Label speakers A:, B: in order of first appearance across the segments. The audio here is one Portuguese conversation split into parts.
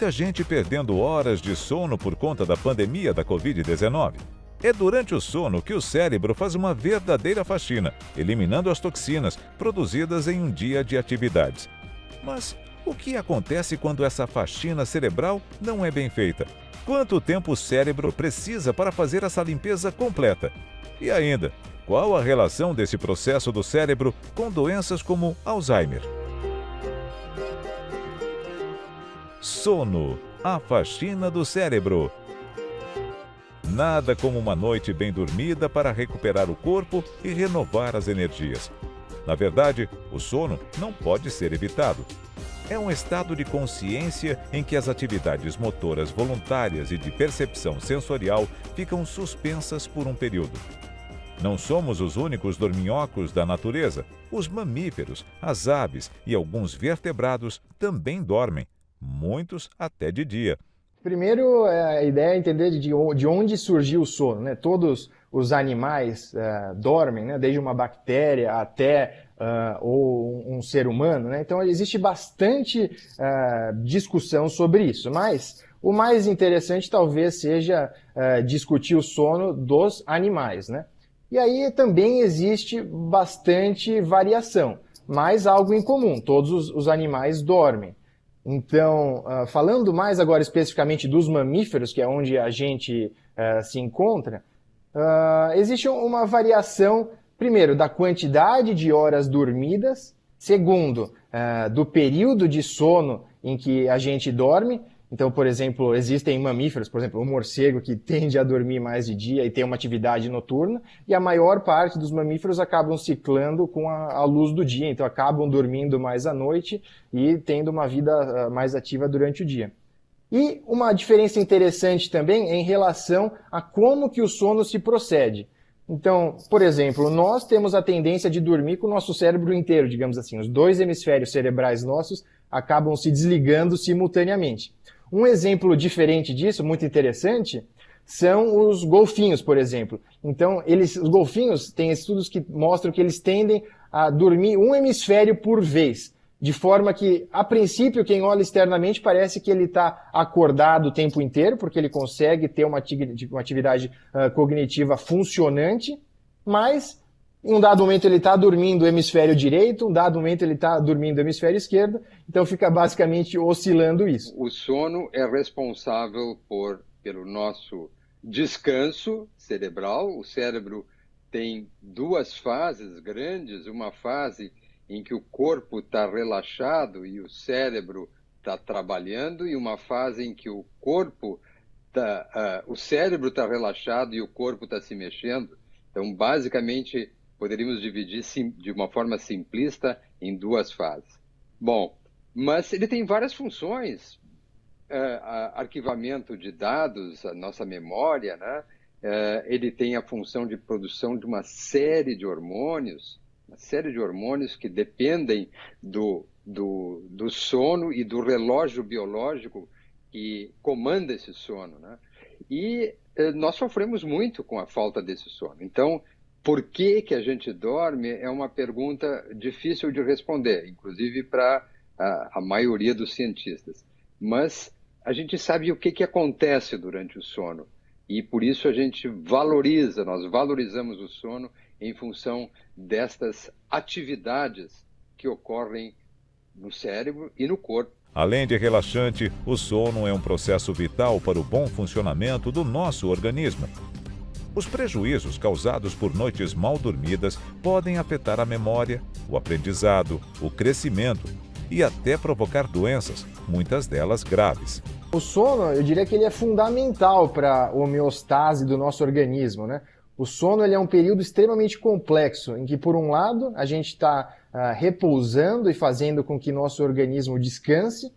A: muita gente perdendo horas de sono por conta da pandemia da Covid-19. É durante o sono que o cérebro faz uma verdadeira faxina, eliminando as toxinas produzidas em um dia de atividades. Mas o que acontece quando essa faxina cerebral não é bem feita? Quanto tempo o cérebro precisa para fazer essa limpeza completa? E ainda, qual a relação desse processo do cérebro com doenças como Alzheimer? Sono, a faxina do cérebro. Nada como uma noite bem dormida para recuperar o corpo e renovar as energias. Na verdade, o sono não pode ser evitado. É um estado de consciência em que as atividades motoras voluntárias e de percepção sensorial ficam suspensas por um período. Não somos os únicos dorminhocos da natureza. Os mamíferos, as aves e alguns vertebrados também dormem, muitos até de dia.
B: Primeiro, a ideia é entender de onde surgiu o sono, né? Todos os animais dormem, né? Desde uma bactéria até ou um ser humano, né? Então, existe bastante discussão sobre isso, mas o mais interessante talvez seja discutir o sono dos animais, né? E aí também existe bastante variação, mas algo em comum, todos os animais dormem. Então, falando mais agora especificamente dos mamíferos, que é onde a gente se encontra, existe uma variação, primeiro, da quantidade de horas dormidas, segundo, do período de sono em que a gente dorme. Então, por exemplo, existem mamíferos, por exemplo, o morcego que tende a dormir mais de dia e tem uma atividade noturna, e a maior parte dos mamíferos acabam ciclando com a luz do dia, então acabam dormindo mais à noite e tendo uma vida mais ativa durante o dia. E uma diferença interessante também é em relação a como que o sono se procede. Então, por exemplo, nós temos a tendência de dormir com o nosso cérebro inteiro, digamos assim. Os dois hemisférios cerebrais nossos acabam se desligando simultaneamente. Um exemplo diferente disso, muito interessante, são os golfinhos, por exemplo. Então, os golfinhos têm estudos que mostram que eles tendem a dormir um hemisfério por vez, de forma que, a princípio, quem olha externamente parece que ele está acordado o tempo inteiro, porque ele consegue ter uma atividade cognitiva funcionante, mas em um dado momento ele está dormindo o hemisfério direito, um dado momento ele está dormindo o hemisfério esquerdo, então fica basicamente oscilando isso.
C: O sono é responsável pelo nosso descanso cerebral. O cérebro tem duas fases grandes, uma fase em que o corpo está relaxado e o cérebro está trabalhando, e uma fase em que o cérebro está relaxado e o corpo está se mexendo. Então, basicamente, poderíamos dividir de uma forma simplista em duas fases. Bom, mas ele tem várias funções. Arquivamento de dados, a nossa memória, né? Ele tem a função de produção de uma série de hormônios que dependem do sono e do relógio biológico que comanda esse sono, né? E nós sofremos muito com a falta desse sono. Então, por que a gente dorme é uma pergunta difícil de responder, inclusive para a maioria dos cientistas. Mas a gente sabe o que acontece durante o sono. E por isso nós valorizamos o sono em função destas atividades que ocorrem no cérebro e no corpo.
A: Além de relaxante, o sono é um processo vital para o bom funcionamento do nosso organismo. Os prejuízos causados por noites mal dormidas podem afetar a memória, o aprendizado, o crescimento e até provocar doenças, muitas delas graves.
B: O sono, eu diria que ele é fundamental para a homeostase do nosso organismo, né? O sono ele é um período extremamente complexo, em que, por um lado, a gente está repousando e fazendo com que nosso organismo descanse,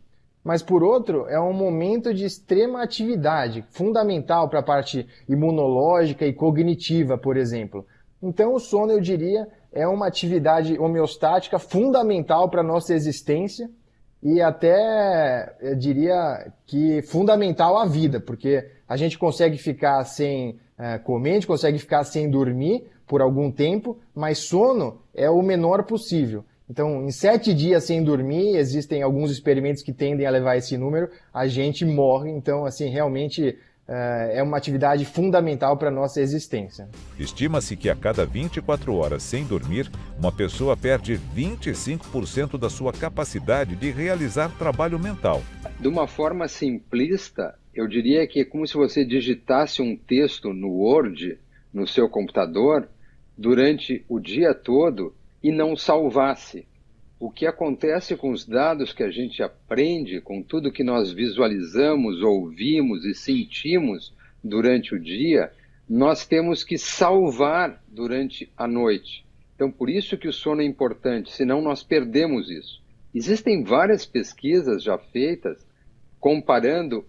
B: mas, por outro, é um momento de extrema atividade, fundamental para a parte imunológica e cognitiva, por exemplo. Então, o sono, eu diria, é uma atividade homeostática fundamental para a nossa existência e até, eu diria, que fundamental à vida, porque a gente consegue ficar sem comer, a gente consegue ficar sem dormir por algum tempo, mas sono é o menor possível. Então, em 7 dias sem dormir, existem alguns experimentos que tendem a levar esse número, a gente morre. Então, assim, realmente é uma atividade fundamental para a nossa existência.
A: Estima-se que a cada 24 horas sem dormir, uma pessoa perde 25% da sua capacidade de realizar trabalho mental.
C: De uma forma simplista, eu diria que é como se você digitasse um texto no Word, no seu computador, durante o dia todo e não salvasse. O que acontece com os dados que a gente aprende, com tudo que nós visualizamos, ouvimos e sentimos durante o dia, nós temos que salvar durante a noite. Então, por isso que o sono é importante, senão nós perdemos isso. Existem várias pesquisas já feitas comparando,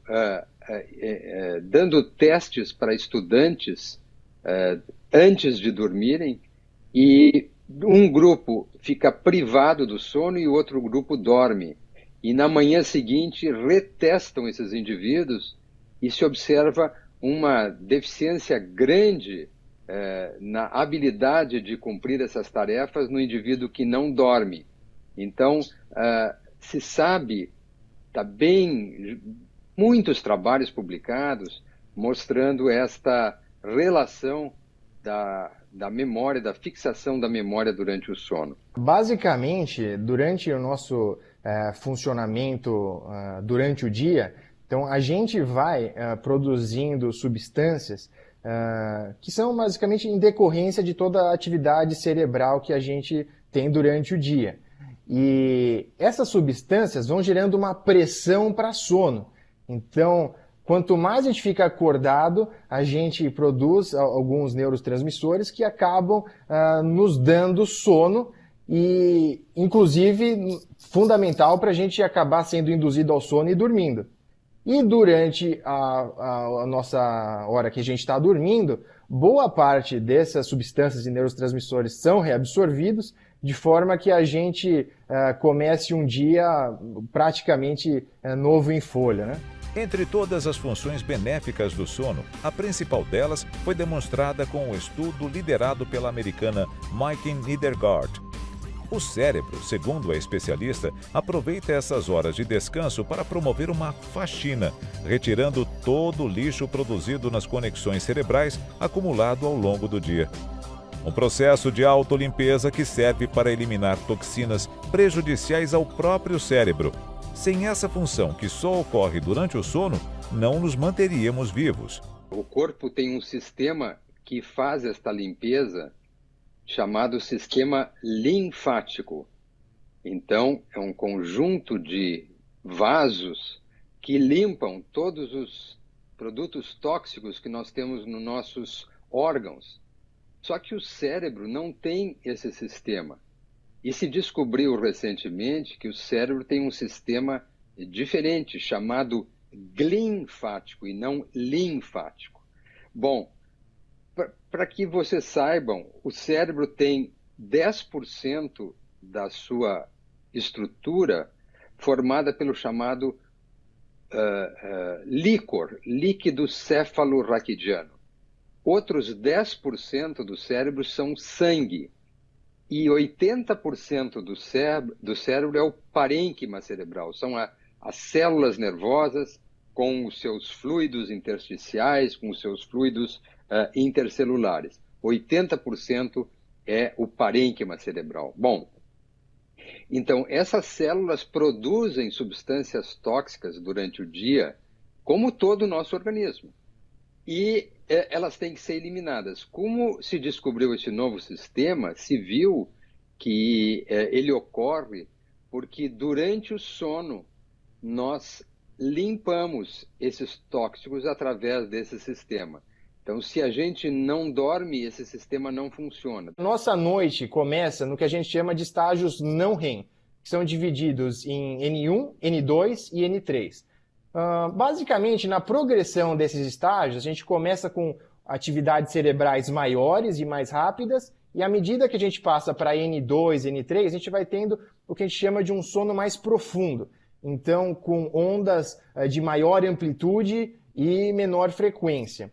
C: dando testes para estudantes antes de dormirem, e um grupo fica privado do sono e o outro grupo dorme. E na manhã seguinte retestam esses indivíduos e se observa uma deficiência grande na habilidade de cumprir essas tarefas no indivíduo que não dorme. Então, se sabe, está bem, muitos trabalhos publicados mostrando esta relação da memória, da fixação da memória durante o sono.
B: Basicamente, durante o nosso funcionamento durante o dia, então a gente vai produzindo substâncias que são basicamente em decorrência de toda a atividade cerebral que a gente tem durante o dia. E essas substâncias vão gerando uma pressão para sono. Então, quanto mais a gente fica acordado, a gente produz alguns neurotransmissores que acabam nos dando sono e, inclusive, fundamental para a gente acabar sendo induzido ao sono e dormindo. E durante a nossa hora que a gente está dormindo, boa parte dessas substâncias e neurotransmissores são reabsorvidos, de forma que a gente comece um dia praticamente novo em folha, né?
A: Entre todas as funções benéficas do sono, a principal delas foi demonstrada com um estudo liderado pela americana Maiken Niedergard. O cérebro, segundo a especialista, aproveita essas horas de descanso para promover uma faxina, retirando todo o lixo produzido nas conexões cerebrais acumulado ao longo do dia. Um processo de autolimpeza que serve para eliminar toxinas prejudiciais ao próprio cérebro. Sem essa função, que só ocorre durante o sono, não nos manteríamos vivos.
C: O corpo tem um sistema que faz esta limpeza, chamado sistema linfático. Então, é um conjunto de vasos que limpam todos os produtos tóxicos que nós temos nos nossos órgãos. Só que o cérebro não tem esse sistema. E se descobriu recentemente que o cérebro tem um sistema diferente, chamado glinfático e não linfático. Bom, para que vocês saibam, o cérebro tem 10% da sua estrutura formada pelo chamado líquor, líquido cefalorraquidiano. Outros 10% do cérebro são sangue. E 80% do cérebro é o parênquima cerebral, são as células nervosas com os seus fluidos intersticiais, com os seus fluidos intercelulares. 80% é o parênquima cerebral. Bom, então essas células produzem substâncias tóxicas durante o dia, como todo o nosso organismo. E elas têm que ser eliminadas. Como se descobriu esse novo sistema, se viu que ele ocorre porque durante o sono nós limpamos esses tóxicos através desse sistema. Então, se a gente não dorme, esse sistema não funciona.
B: Nossa noite começa no que a gente chama de estágios não REM, que são divididos em N1, N2 e N3. Basicamente, na progressão desses estágios, a gente começa com atividades cerebrais maiores e mais rápidas, e à medida que a gente passa para N2, N3, a gente vai tendo o que a gente chama de um sono mais profundo. Então, com ondas de maior amplitude e menor frequência.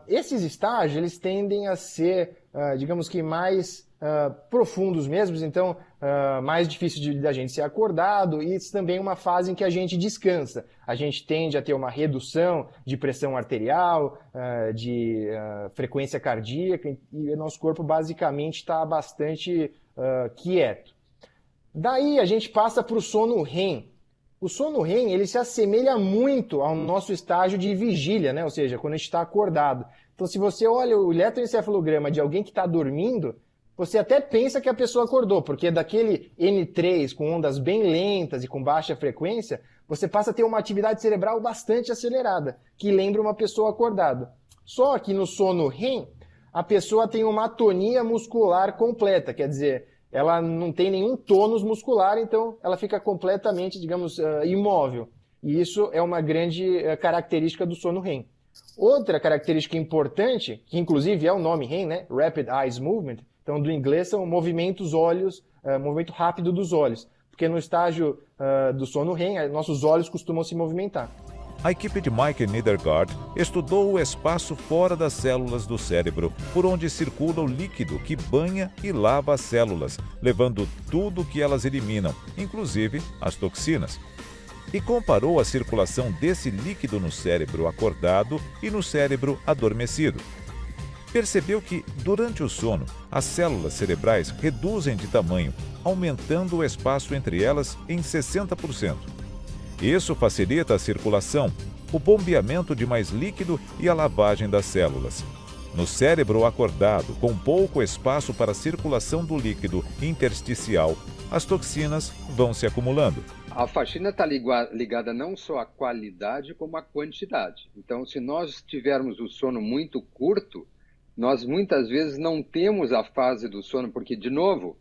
B: Esses estágios eles tendem a ser, digamos que, mais profundos mesmos, então mais difícil da gente ser acordado, e isso também é uma fase em que a gente descansa. A gente tende a ter uma redução de pressão arterial, de frequência cardíaca, e o nosso corpo basicamente está bastante quieto. Daí a gente passa para o sono REM. O sono REM ele se assemelha muito ao nosso estágio de vigília, né? Ou seja, quando a gente está acordado. Então, se você olha o eletroencefalograma de alguém que está dormindo, você até pensa que a pessoa acordou, porque daquele N3 com ondas bem lentas e com baixa frequência, você passa a ter uma atividade cerebral bastante acelerada, que lembra uma pessoa acordada. Só que no sono REM, a pessoa tem uma atonia muscular completa, quer dizer, ela não tem nenhum tônus muscular, então ela fica completamente, digamos, imóvel. E isso é uma grande característica do sono REM. Outra característica importante, que inclusive é o nome REM, né? Rapid Eye Movement, então do inglês são movimentos olhos, movimento rápido dos olhos, porque no estágio do sono REM, nossos olhos costumam se movimentar.
A: A equipe de Mike Niedergard estudou o espaço fora das células do cérebro, por onde circula o líquido que banha e lava as células, levando tudo o que elas eliminam, inclusive as toxinas. E comparou a circulação desse líquido no cérebro acordado e no cérebro adormecido. Percebeu que, durante o sono, as células cerebrais reduzem de tamanho, aumentando o espaço entre elas em 60%. Isso facilita a circulação, o bombeamento de mais líquido e a lavagem das células. No cérebro acordado, com pouco espaço para a circulação do líquido intersticial, as toxinas vão se acumulando.
C: A faxina está ligada não só à qualidade, como à quantidade. Então, se nós tivermos o sono muito curto, nós muitas vezes não temos a fase do sono, porque, de novo,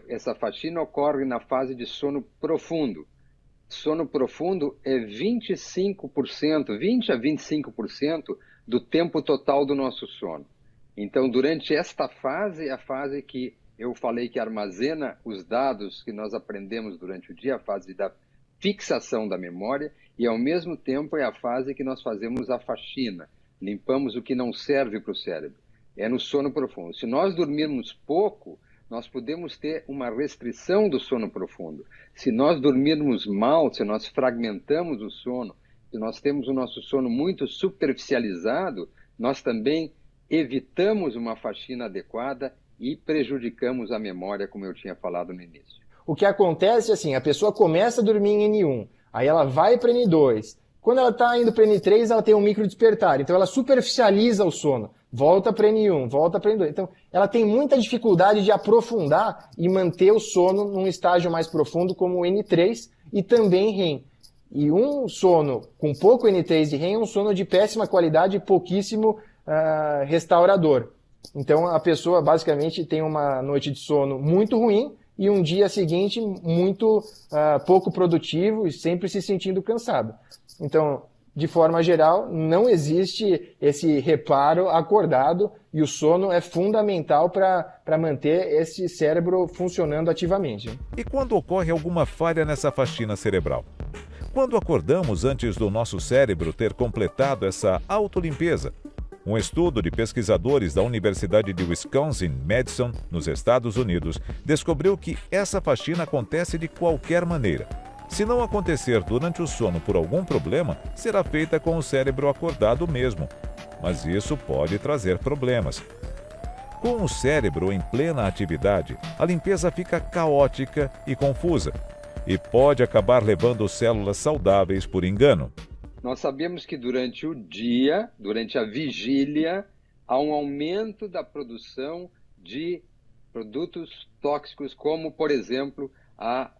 C: essa faxina ocorre na fase de sono profundo. Sono profundo é 25%, 20 a 25% do tempo total do nosso sono. Então, durante esta fase, é a fase que eu falei que armazena os dados que nós aprendemos durante o dia, a fase da fixação da memória, e ao mesmo tempo é a fase que nós fazemos a faxina, limpamos o que não serve para o cérebro. É no sono profundo. Se nós dormirmos pouco, nós podemos ter uma restrição do sono profundo. Se nós dormirmos mal, se nós fragmentamos o sono, se nós temos o nosso sono muito superficializado, nós também evitamos uma faxina adequada e prejudicamos a memória, como eu tinha falado no início.
B: O que acontece é assim, a pessoa começa a dormir em N1, aí ela vai para N2. Quando ela está indo para N3, ela tem um micro despertar, então ela superficializa o sono. Volta para N1, volta para N2. Então, ela tem muita dificuldade de aprofundar e manter o sono num estágio mais profundo, como o N3 e também REM. E um sono com pouco N3 e REM é um sono de péssima qualidade e pouquíssimo restaurador. Então, a pessoa basicamente tem uma noite de sono muito ruim e um dia seguinte muito pouco produtivo e sempre se sentindo cansado. Então, de forma geral, não existe esse reparo acordado e o sono é fundamental para manter esse cérebro funcionando ativamente.
A: E quando ocorre alguma falha nessa faxina cerebral? Quando acordamos antes do nosso cérebro ter completado essa autolimpeza? Um estudo de pesquisadores da Universidade de Wisconsin-Madison, nos Estados Unidos, descobriu que essa faxina acontece de qualquer maneira. Se não acontecer durante o sono por algum problema, será feita com o cérebro acordado mesmo. Mas isso pode trazer problemas. Com o cérebro em plena atividade, a limpeza fica caótica e confusa, e pode acabar levando células saudáveis por engano.
C: Nós sabemos que durante o dia, durante a vigília, há um aumento da produção de produtos tóxicos, como, por exemplo, a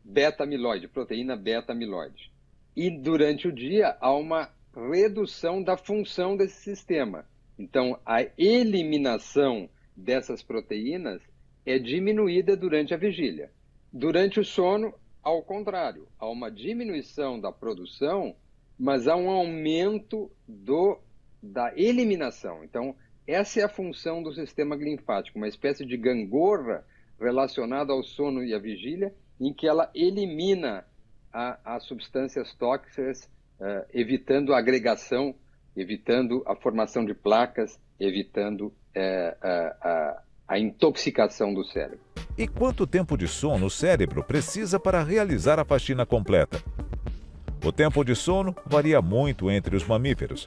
C: beta-amiloide, proteína beta-amiloide. E durante o dia há uma redução da função desse sistema. Então, a eliminação dessas proteínas é diminuída durante a vigília. Durante o sono, ao contrário, há uma diminuição da produção, mas há um aumento da eliminação. Então, essa é a função do sistema linfático, uma espécie de gangorra relacionada ao sono e à vigília, em que ela elimina as substâncias tóxicas, evitando a agregação, evitando a formação de placas, evitando a intoxicação do cérebro.
A: E quanto tempo de sono o cérebro precisa para realizar a faxina completa? O tempo de sono varia muito entre os mamíferos.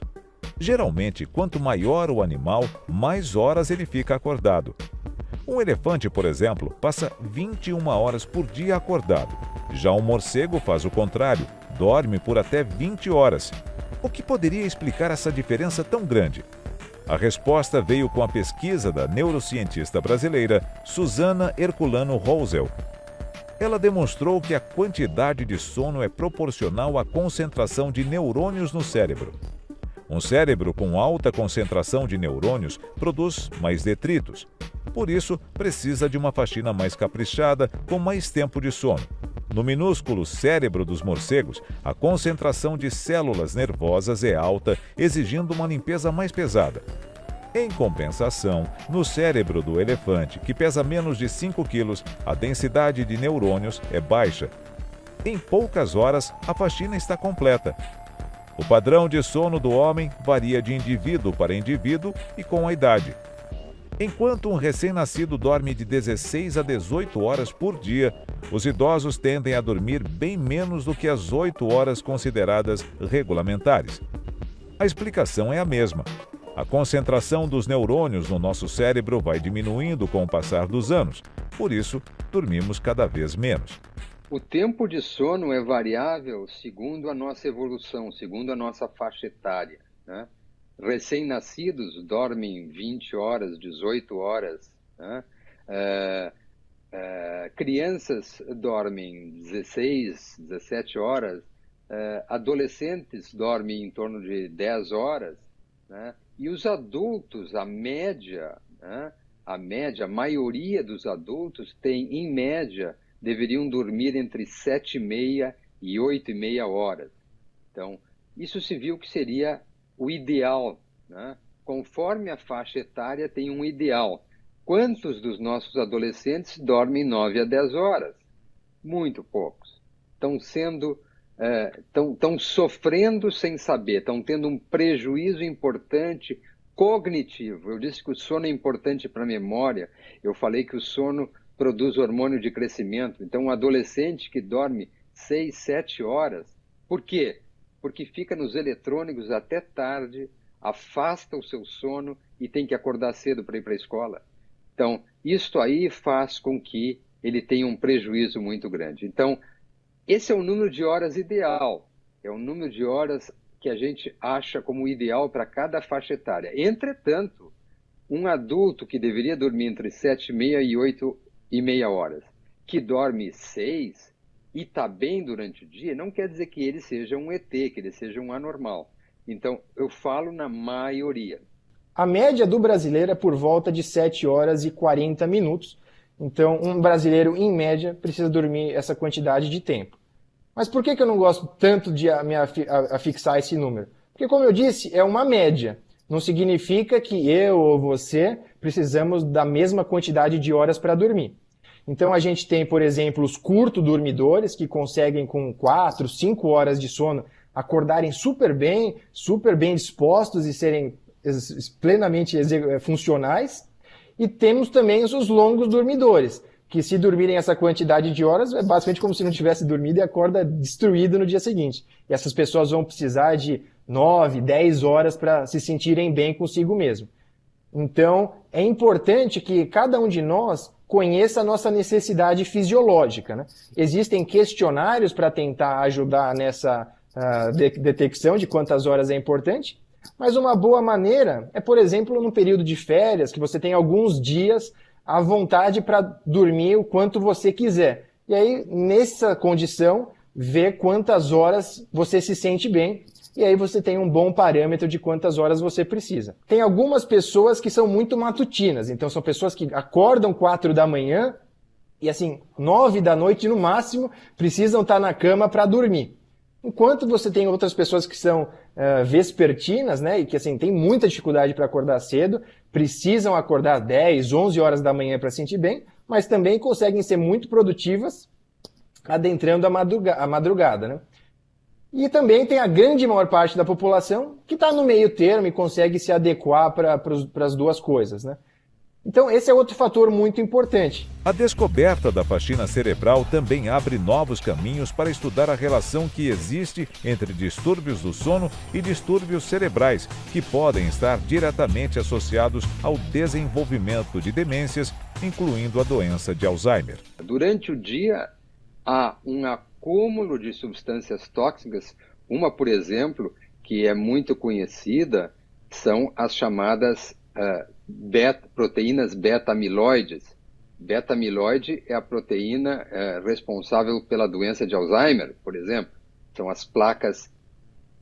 A: Geralmente, quanto maior o animal, mais horas ele fica acordado. Um elefante, por exemplo, passa 21 horas por dia acordado. Já um morcego faz o contrário, dorme por até 20 horas. O que poderia explicar essa diferença tão grande? A resposta veio com a pesquisa da neurocientista brasileira Susana Herculano Rosel. Ela demonstrou que a quantidade de sono é proporcional à concentração de neurônios no cérebro. Um cérebro com alta concentração de neurônios produz mais detritos. Por isso, precisa de uma faxina mais caprichada, com mais tempo de sono. No minúsculo cérebro dos morcegos, a concentração de células nervosas é alta, exigindo uma limpeza mais pesada. Em compensação, no cérebro do elefante, que pesa menos de 5 quilos, a densidade de neurônios é baixa. Em poucas horas, a faxina está completa. O padrão de sono do homem varia de indivíduo para indivíduo e com a idade. Enquanto um recém-nascido dorme de 16 a 18 horas por dia, os idosos tendem a dormir bem menos do que as 8 horas consideradas regulamentares. A explicação é a mesma. A concentração dos neurônios no nosso cérebro vai diminuindo com o passar dos anos, por isso, dormimos cada vez menos.
C: O tempo de sono é variável segundo a nossa evolução, segundo a nossa faixa etária, né? Recém-nascidos dormem 20 horas, 18 horas, né? Crianças dormem 16, 17 horas, adolescentes dormem em torno de 10 horas, né? E os adultos, a média, né? A maioria dos adultos tem, em média, deveriam dormir entre 7,5 e 8,5 horas. Então, isso se viu que seria o ideal, né? Conforme a faixa etária tem um ideal. Quantos dos nossos adolescentes dormem 9 a 10 horas? Muito poucos. Estão sofrendo sem saber, estão tendo um prejuízo importante cognitivo. Eu disse que o sono é importante para a memória, eu falei que o sono produz hormônio de crescimento. Então, um adolescente que dorme 6, 7 horas, por quê? Porque fica nos eletrônicos até tarde, afasta o seu sono e tem que acordar cedo para ir para a escola. Então, isto aí faz com que ele tenha um prejuízo muito grande. Então, esse é o número de horas ideal, é o número de horas que a gente acha como ideal para cada faixa etária. Entretanto, um adulto que deveria dormir entre 7,5 e 8,5 horas, que dorme 6 e está bem durante o dia, não quer dizer que ele seja um ET, que ele seja um anormal. Então, eu falo na maioria.
B: A média do brasileiro é por volta de 7 horas e 40 minutos. Então, um brasileiro, em média, precisa dormir essa quantidade de tempo. Mas por que eu não gosto tanto de fixar esse número? Porque, como eu disse, é uma média. Não significa que eu ou você precisamos da mesma quantidade de horas para dormir. Então, a gente tem, por exemplo, os curto dormidores, que conseguem com 4, 5 horas de sono acordarem super bem dispostos e serem plenamente funcionais. E temos também os longos dormidores, que se dormirem essa quantidade de horas, é basicamente como se não tivesse dormido e acorda destruído no dia seguinte. E essas pessoas vão precisar de 9, 10 horas para se sentirem bem consigo mesmo. Então, é importante que cada um de nós conheça a nossa necessidade fisiológica, né? Existem questionários para tentar ajudar nessa detecção de quantas horas é importante, mas uma boa maneira é, por exemplo, no período de férias, que você tem alguns dias à vontade para dormir o quanto você quiser. E aí, nessa condição, ver quantas horas você se sente bem, e aí você tem um bom parâmetro de quantas horas você precisa. Tem algumas pessoas que são muito matutinas, então são pessoas que acordam 4 da manhã e assim, 9 da noite no máximo, precisam estar na cama para dormir. Enquanto você tem outras pessoas que são vespertinas, né, e que assim, tem muita dificuldade para acordar cedo, precisam acordar 10, 11 horas da manhã para se sentir bem, mas também conseguem ser muito produtivas adentrando a madrugada, né? E também tem a grande maior parte da população que está no meio termo e consegue se adequar para as duas coisas, né? Então, esse é outro fator muito importante.
A: A descoberta da faxina cerebral também abre novos caminhos para estudar a relação que existe entre distúrbios do sono e distúrbios cerebrais, que podem estar diretamente associados ao desenvolvimento de demências, incluindo a doença de Alzheimer.
C: Durante o dia, há um acúmulo de substâncias tóxicas. Uma, por exemplo, que é muito conhecida, são as chamadas proteínas beta-amiloides. Beta-amiloide é a proteína responsável pela doença de Alzheimer, por exemplo. São as placas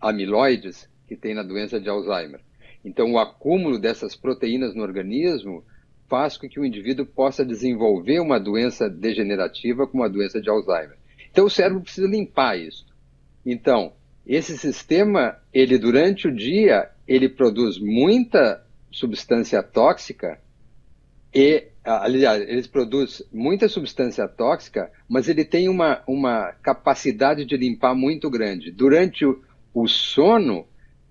C: amiloides que tem na doença de Alzheimer. Então, o acúmulo dessas proteínas no organismo faz com que o indivíduo possa desenvolver uma doença degenerativa como a doença de Alzheimer. Então, o cérebro precisa limpar isso. Então, esse sistema, ele durante o dia, ele produz muita substância tóxica aliás, ele produz muita substância tóxica, mas ele tem uma capacidade de limpar muito grande. Durante o sono,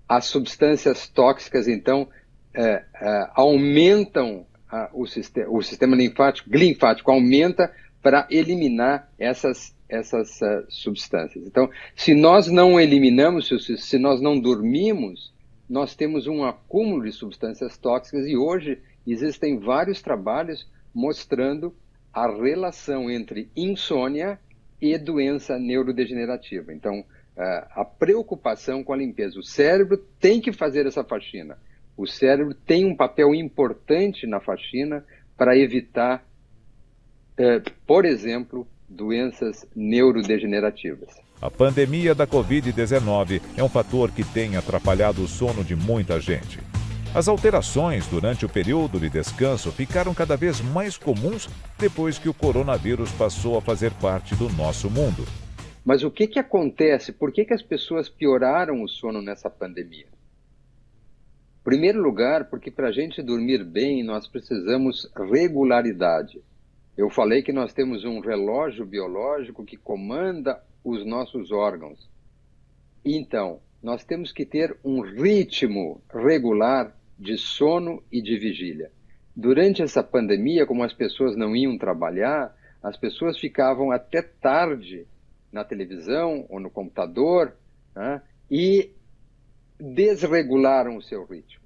C: as substâncias tóxicas, então, aumentam o sistema linfático aumenta para eliminar essas substâncias. Então, se nós não eliminamos, se nós não dormimos, nós temos um acúmulo de substâncias tóxicas e hoje existem vários trabalhos mostrando a relação entre insônia e doença neurodegenerativa. Então, a preocupação com a limpeza. O cérebro tem que fazer essa faxina. O cérebro tem um papel importante na faxina para evitar, por exemplo, doenças neurodegenerativas.
A: A pandemia da Covid-19 é um fator que tem atrapalhado o sono de muita gente. As alterações durante o período de descanso ficaram cada vez mais comuns depois que o coronavírus passou a fazer parte do nosso mundo.
C: Mas o que acontece? Por que as pessoas pioraram o sono nessa pandemia? Em primeiro lugar, porque para a gente dormir bem, nós precisamos regularidade. Eu falei que nós temos um relógio biológico que comanda os nossos órgãos. Então, nós temos que ter um ritmo regular de sono e de vigília. Durante essa pandemia, como as pessoas não iam trabalhar, as pessoas ficavam até tarde na televisão ou no computador, né, e desregularam o seu ritmo.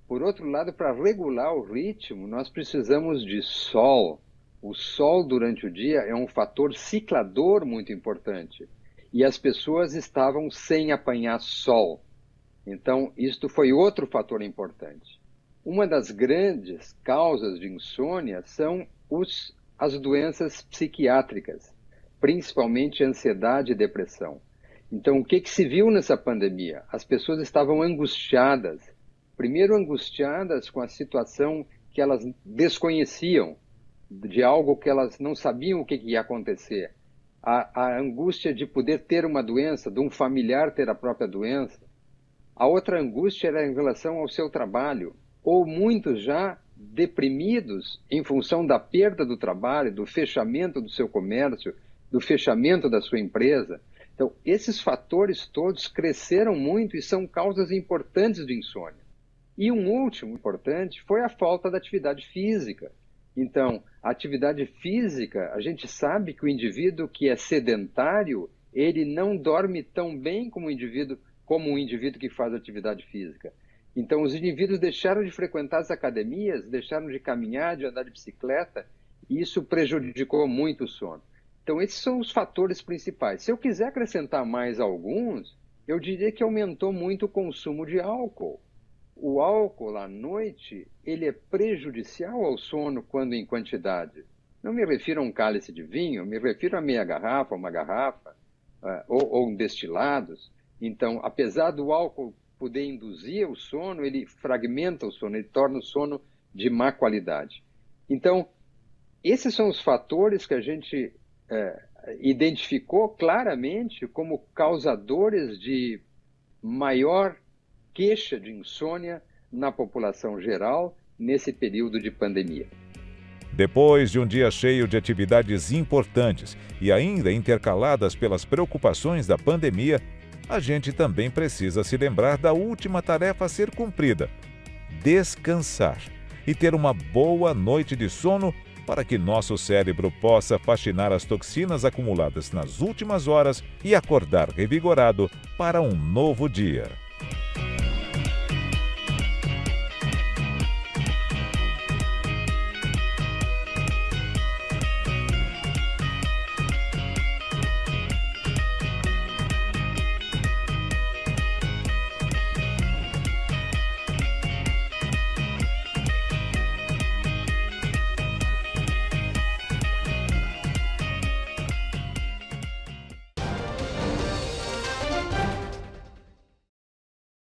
C: Por outro lado, para regular o ritmo, nós precisamos de sol. O sol durante o dia é um fator ciclador muito importante. E as pessoas estavam sem apanhar sol. Então, isto foi outro fator importante. Uma das grandes causas de insônia são as doenças psiquiátricas, principalmente ansiedade e depressão. Então, o que se viu nessa pandemia? As pessoas estavam angustiadas. Primeiro, angustiadas com a situação que elas desconheciam, de algo que elas não sabiam o que ia acontecer. A angústia de poder ter uma doença, de um familiar ter a própria doença. A outra angústia era em relação ao seu trabalho, ou muitos já deprimidos em função da perda do trabalho, do fechamento do seu comércio, do fechamento da sua empresa. Então, esses fatores todos cresceram muito e são causas importantes de insônia. E um último importante foi a falta da atividade física. Então, a atividade física, a gente sabe que o indivíduo que é sedentário, ele não dorme tão bem como um indivíduo que faz atividade física. Então, os indivíduos deixaram de frequentar as academias, deixaram de caminhar, de andar de bicicleta, e isso prejudicou muito o sono. Então, esses são os fatores principais. Se eu quiser acrescentar mais alguns, eu diria que aumentou muito o consumo de álcool. O álcool à noite, ele é prejudicial ao sono quando em quantidade. Não me refiro a um cálice de vinho, me refiro a meia garrafa, uma garrafa, ou destilados. Então, apesar do álcool poder induzir o sono, ele fragmenta o sono, ele torna o sono de má qualidade. Então, esses são os fatores que a gente identificou claramente como causadores de maior queixa de insônia na população geral nesse período de pandemia.
A: Depois de um dia cheio de atividades importantes e ainda intercaladas pelas preocupações da pandemia, a gente também precisa se lembrar da última tarefa a ser cumprida: descansar. e ter uma boa noite de sono para que nosso cérebro possa faxinar as toxinas acumuladas nas últimas horas e acordar revigorado para um novo dia.